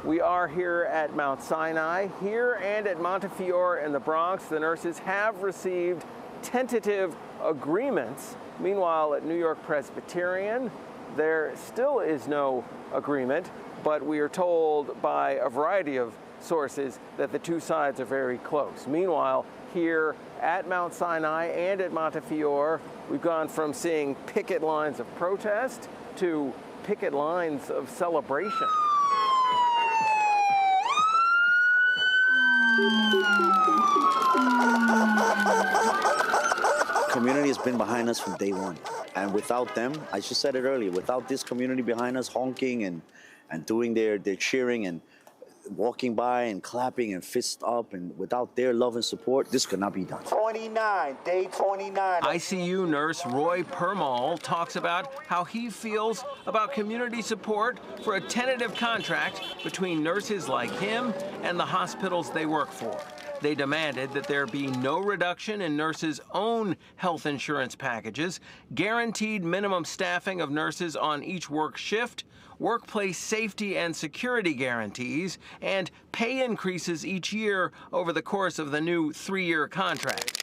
We are here at Mount Sinai. Here and at Montefiore in the Bronx, the nurses have received tentative agreements. Meanwhile, at New York Presbyterian, there still is no agreement, but we are told by a variety of sources that the two sides are very close. Meanwhile, here at Mount Sinai and at Montefiore, we've gone from seeing picket lines of protest to picket lines of celebration. Community has been behind us from day one. And without them, I just said it earlier, without this community behind us honking and doing their cheering and walking by and clapping and fist up, and without their love and support, this could not be done. Day 29. ICU nurse Roy Permal talks about how he feels about community support for a tentative contract between nurses like him and the hospitals they work for. They demanded that there be no reduction in nurses' own health insurance packages, guaranteed minimum staffing of nurses on each work shift, workplace safety and security guarantees, and pay increases each year over the course of the new 3-year contract.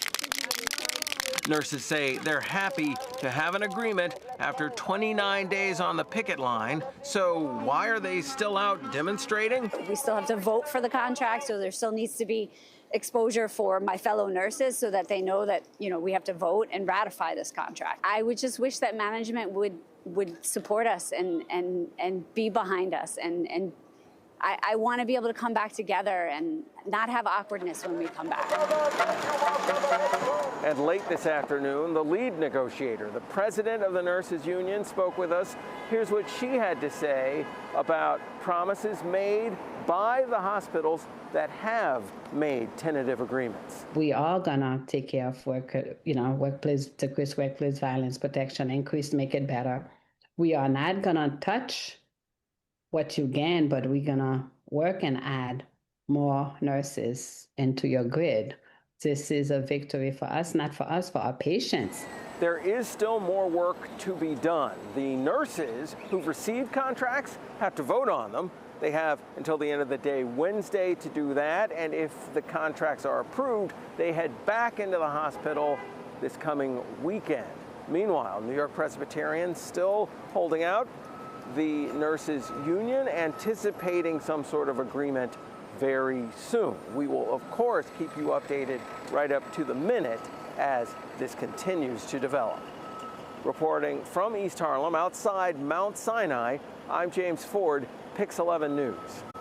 Nurses say they're happy to have an agreement after 29 days on the picket line. So why are they still out demonstrating? We still have to vote for the contract, so there still needs to be exposure for my fellow nurses so that they know that, we have to vote and ratify this contract. I would just wish that management would support us and be behind us. And I want to be able to come back together and not have awkwardness when we come back. And late this afternoon, the lead negotiator, the president of the nurses union, spoke with us. Here's what she had to say about promises made by the hospitals that have made tentative agreements. We are gonna take care of workplace, decrease workplace violence protection, make it better. We are not gonna touch what you gain, but we're gonna work and add more nurses into your grid. This is a victory for us, not for us, for our patients. There is still more work to be done. The nurses who've received contracts have to vote on them. They have until the end of the day Wednesday to do that, and if the contracts are approved, they head back into the hospital this coming weekend. Meanwhile, New York Presbyterian still holding out. The nurses union anticipating some sort of agreement very soon. We will, of course, keep you updated right up to the minute as this continues to develop. Reporting from East Harlem, outside Mount Sinai, I'm James Ford, Pix 11 News.